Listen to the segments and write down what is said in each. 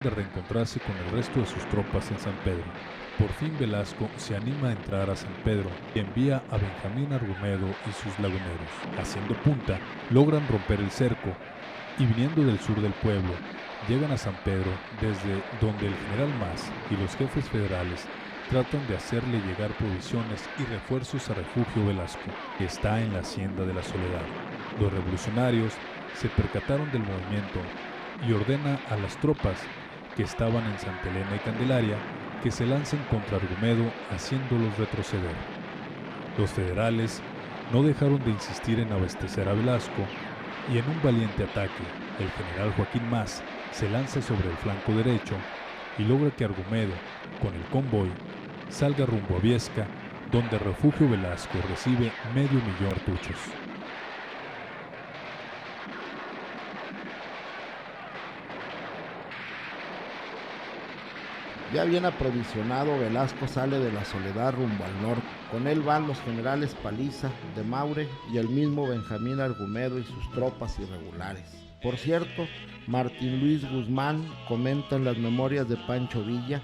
de reencontrarse con el resto de sus tropas en San Pedro. Por fin Velasco se anima a entrar a San Pedro y envía a Benjamín Argumedo y sus laguneros. Haciendo punta, logran romper el cerco y viniendo del sur del pueblo, llegan a San Pedro, desde donde el general Mas y los jefes federales tratan de hacerle llegar provisiones y refuerzos a Refugio Velasco, que está en la Hacienda de la Soledad. Los revolucionarios se percataron del movimiento y ordena a las tropas que estaban en Santa Elena y Candelaria que se lancen contra Argumedo, haciéndolos retroceder. Los federales no dejaron de insistir en abastecer a Velasco y en un valiente ataque, el general Joaquín Mas se lanza sobre el flanco derecho y logra que Argumedo, con el convoy, salga rumbo a Viesca, donde Refugio Velasco recibe 500,000 cartuchos. Ya bien aprovisionado, Velasco sale de la Soledad rumbo al norte. Con él van los generales Paliza, de Maure y el mismo Benjamín Argumedo y sus tropas irregulares. Por cierto, Martín Luis Guzmán comenta en las memorias de Pancho Villa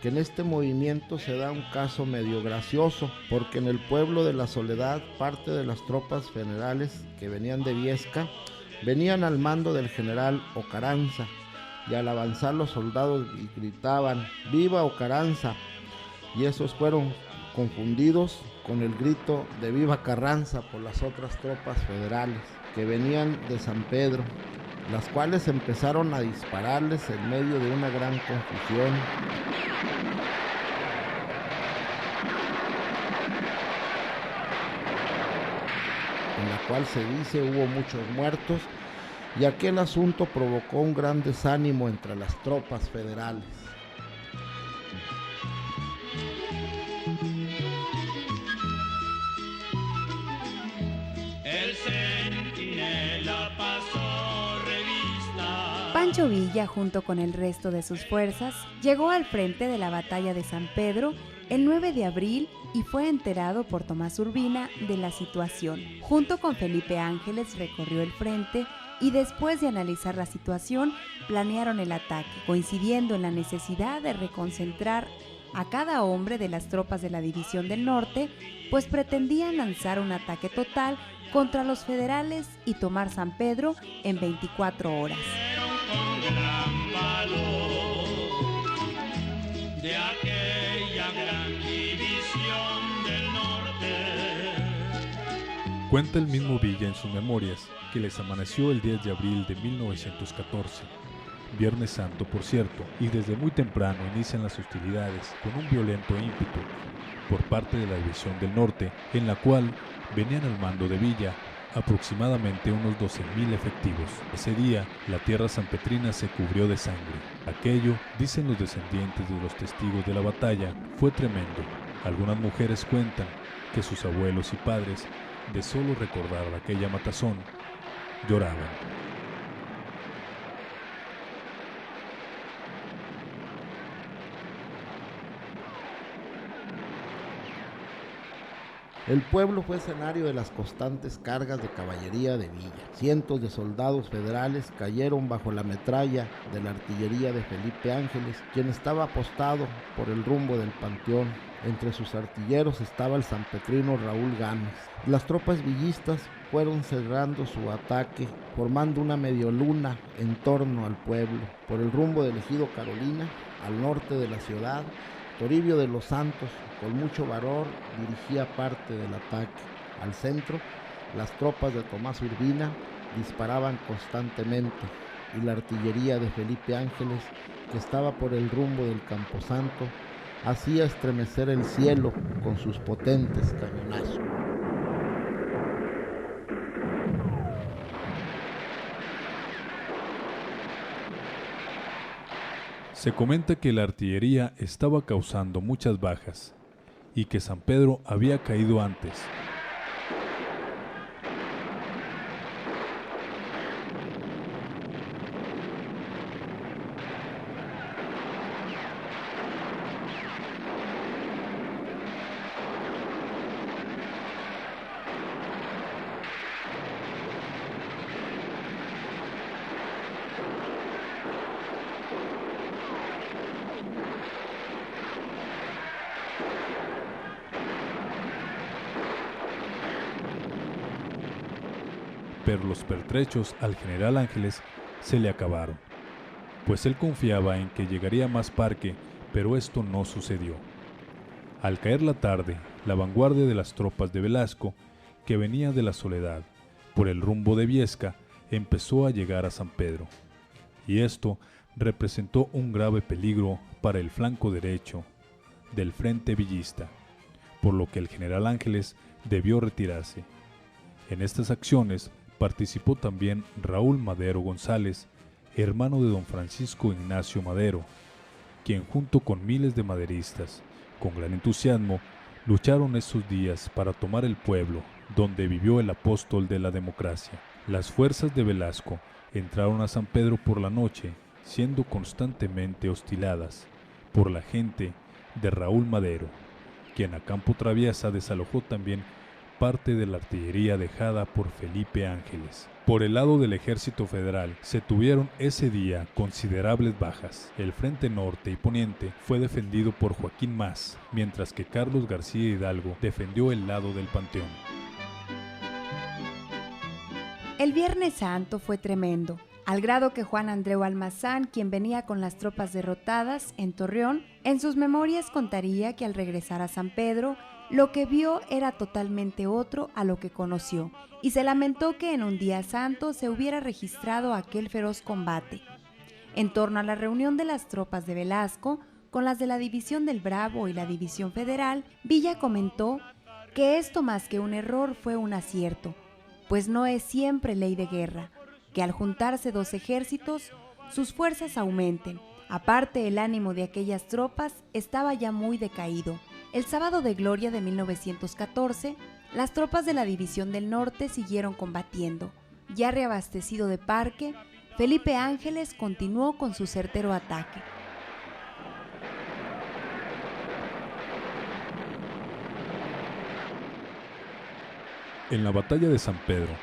que en este movimiento se da un caso medio gracioso, porque en el pueblo de la Soledad parte de las tropas federales que venían de Viesca venían al mando del general Ocaranza, y al avanzar los soldados gritaban ¡Viva Ocaranza! Y esos fueron confundidos con el grito de ¡Viva Carranza! Por las otras tropas federales que venían de San Pedro, las cuales empezaron a dispararles en medio de una gran confusión. En la cual se dice hubo muchos muertos, y aquel asunto provocó un gran desánimo entre las tropas federales. El centinela pasó revista. Pancho Villa, junto con el resto de sus fuerzas, llegó al frente de la batalla de San Pedro el 9 de abril y fue enterado por Tomás Urbina de la situación. Junto con Felipe Ángeles recorrió el frente y después de analizar la situación, planearon el ataque, coincidiendo en la necesidad de reconcentrar a cada hombre de las tropas de la División del Norte, pues pretendían lanzar un ataque total contra los federales y tomar San Pedro en 24 horas. Con gran valor de aquella gran división del norte. Cuenta el mismo Villa en sus memorias que les amaneció el 10 de abril de 1914, Viernes Santo por cierto, y desde muy temprano inician las hostilidades con un violento ímpetu por parte de la División del Norte, en la cual venían al mando de Villa aproximadamente unos 12,000 efectivos. Ese día, la tierra sanpetrina se cubrió de sangre. Aquello, dicen los descendientes de los testigos de la batalla, fue tremendo. Algunas mujeres cuentan que sus abuelos y padres, de solo recordar aquella matazón, lloraban. El pueblo fue escenario de las constantes cargas de caballería de Villa. Cientos de soldados federales cayeron bajo la metralla de la artillería de Felipe Ángeles, quien estaba apostado por el rumbo del Panteón. Entre sus artilleros estaba el sanpetrino Raúl Gámez. Las tropas villistas fueron cerrando su ataque, formando una medioluna en torno al pueblo. Por el rumbo del ejido Carolina, al norte de la ciudad, Toribio de los Santos, con mucho valor, dirigía parte del ataque. Al centro, las tropas de Tomás Urbina disparaban constantemente, y la artillería de Felipe Ángeles, que estaba por el rumbo del Camposanto, hacía estremecer el cielo con sus potentes cañonazos. Se comenta que la artillería estaba causando muchas bajas y que San Pedro había caído antes. pero los pertrechos al general Ángeles se le acabaron, pues él confiaba en que llegaría más Parque, pero esto no sucedió. Al caer la tarde, la vanguardia de las tropas de Velasco, que venía de la Soledad, por el rumbo de Viesca, empezó a llegar a San Pedro, y esto representó un grave peligro para el flanco derecho del frente villista, por lo que el general Ángeles debió retirarse. En estas acciones participó también Raúl Madero González, hermano de don Francisco Ignacio Madero, quien junto con miles de maderistas, con gran entusiasmo, lucharon esos días para tomar el pueblo donde vivió el apóstol de la democracia. Las fuerzas de Velasco entraron a San Pedro por la noche, siendo constantemente hostiladas por la gente de Raúl Madero, quien a campo traviesa desalojó también parte de la artillería dejada por Felipe Ángeles. Por el lado del ejército federal se tuvieron ese día considerables bajas. El frente norte y poniente fue defendido por Joaquín Mas, mientras que Carlos García Hidalgo defendió el lado del Panteón. El Viernes Santo fue tremendo, al grado que Juan Andreu Almazán, quien venía con las tropas derrotadas en Torreón, en sus memorias contaría que al regresar a San Pedro, lo que vio era totalmente otro a lo que conoció, y se lamentó que en un día santo se hubiera registrado aquel feroz combate. En torno a la reunión de las tropas de Velasco, con las de la División del Bravo y la División Federal, Villa comentó que esto más que un error fue un acierto, pues no es siempre ley de guerra, que al juntarse dos ejércitos, sus fuerzas aumenten. Aparte, el ánimo de aquellas tropas estaba ya muy decaído. El sábado de gloria de 1914, las tropas de la División del Norte siguieron combatiendo. Ya reabastecido de Parque, Felipe Ángeles continuó con su certero ataque. En la batalla de San Pedro,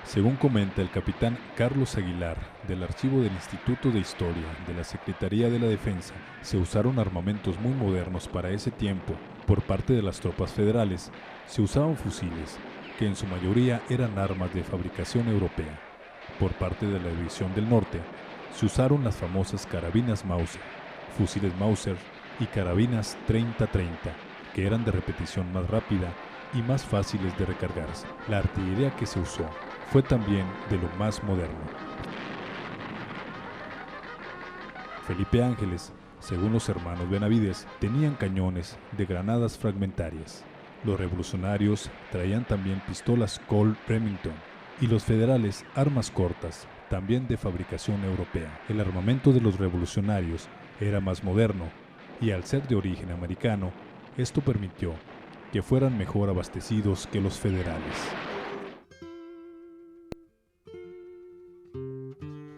según comenta el capitán Carlos Aguilar del archivo del Instituto de Historia de la Secretaría de la Defensa, se usaron armamentos muy modernos para ese tiempo. Por parte de las tropas federales, se usaban fusiles, que en su mayoría eran armas de fabricación europea. Por parte de la División del Norte, se usaron las famosas carabinas Mauser, fusiles Mauser y carabinas 30-30, que eran de repetición más rápida y más fáciles de recargarse. La artillería que se usó fue también de lo más moderno. Felipe Ángeles, según los hermanos Benavides, tenían cañones de granadas fragmentarias. Los revolucionarios traían también pistolas Colt Remington y los federales armas cortas, también de fabricación europea. El armamento de los revolucionarios era más moderno y al ser de origen americano, esto permitió que fueran mejor abastecidos que los federales.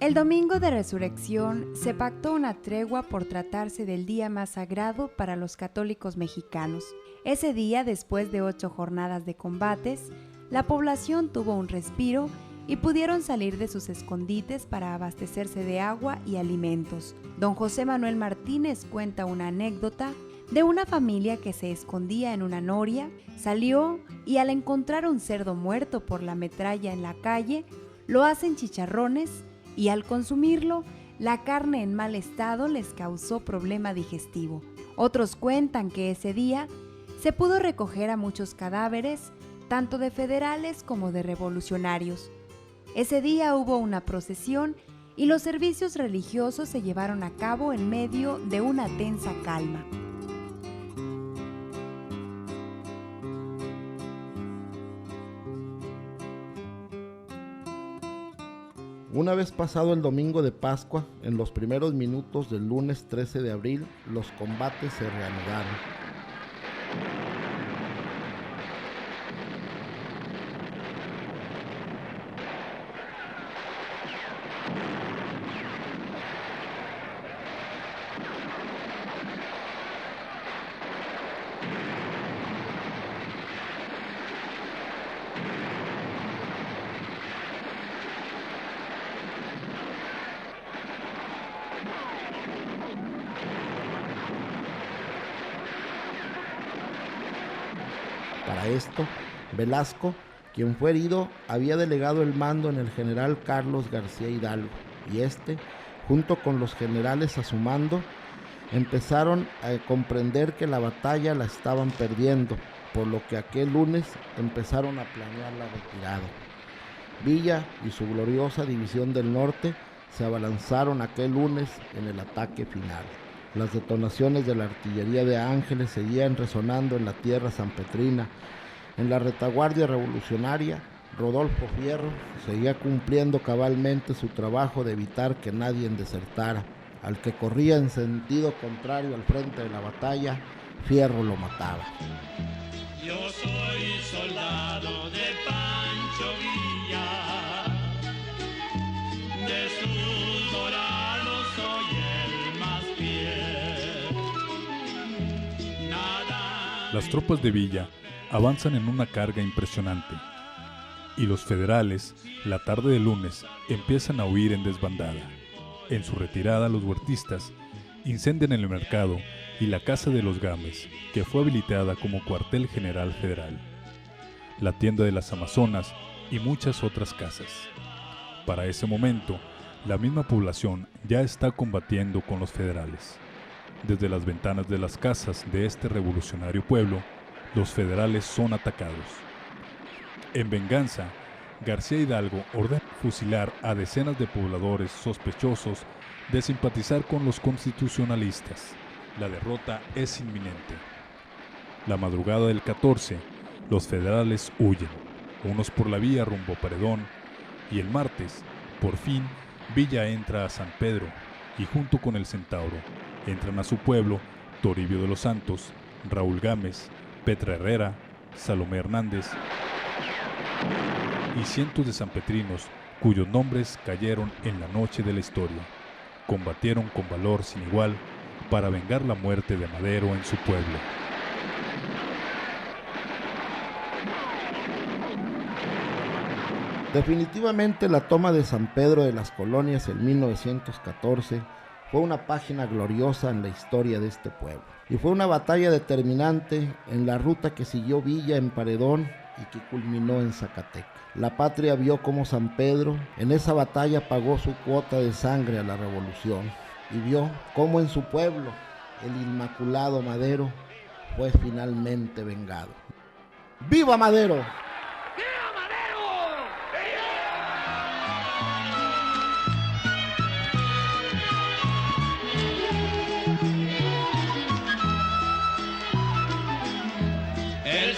El domingo de Resurrección se pactó una tregua por tratarse del día más sagrado para los católicos mexicanos. Ese día, después de 8 jornadas de combates, la población tuvo un respiro y pudieron salir de sus escondites para abastecerse de agua y alimentos. Don José Manuel Martínez cuenta una anécdota de una familia que se escondía en una noria, salió y al encontrar un cerdo muerto por la metralla en la calle, lo hacen chicharrones y al consumirlo, la carne en mal estado les causó problema digestivo. Otros cuentan que ese día se pudo recoger a muchos cadáveres, tanto de federales como de revolucionarios. Ese día hubo una procesión y los servicios religiosos se llevaron a cabo en medio de una tensa calma. Una vez pasado el domingo de Pascua, en los primeros minutos del lunes 13 de abril, los combates se reanudaron. Para esto, Velasco quien fue herido había delegado el mando en el general Carlos García Hidalgo, y junto con los generales a su mando, empezaron a comprender que la batalla la estaban perdiendo, por lo que aquel lunes empezaron a planear la retirada. Villa y su gloriosa División del Norte se abalanzaron aquel lunes en el ataque final. Las detonaciones de la artillería de Ángeles seguían resonando en la tierra sanpetrina. En la retaguardia revolucionaria, Rodolfo Fierro seguía cumpliendo cabalmente su trabajo de evitar que nadie desertara. Al que corría en sentido contrario al frente de la batalla, Fierro lo mataba. Yo soy soldado de Pancho Villa, de sus dorados soy el más fiel. Las tropas de Villa avanzan en una carga impresionante, y los federales, la tarde del lunes, empiezan a huir en desbandada. En su retirada, los huertistas incendian el mercado y la casa de los Gámez, que fue habilitada como cuartel general federal, la tienda de las Amazonas y muchas otras casas. Para ese momento, la misma población ya está combatiendo con los federales. Desde las ventanas de las casas de este revolucionario pueblo, los federales son atacados. En venganza, García Hidalgo ordena fusilar a decenas de pobladores sospechosos de simpatizar con los constitucionalistas. La derrota es inminente. La madrugada del 14, los federales huyen, unos por la vía rumbo a Paredón, y el martes, por fin, Villa entra a San Pedro, y junto con el Centauro, entran a su pueblo Toribio de los Santos, Raúl Gámez, Petra Herrera, Salomé Hernández y cientos de sanpetrinos cuyos nombres cayeron en la noche de la historia. Combatieron con valor sin igual para vengar la muerte de Madero en su pueblo. Definitivamente la toma de San Pedro de las Colonias en 1914 fue una página gloriosa en la historia de este pueblo, y fue una batalla determinante en la ruta que siguió Villa en Paredón y que culminó en Zacatecas. La patria vio cómo San Pedro en esa batalla pagó su cuota de sangre a la revolución, y vio cómo en su pueblo el inmaculado Madero fue finalmente vengado. ¡Viva Madero! El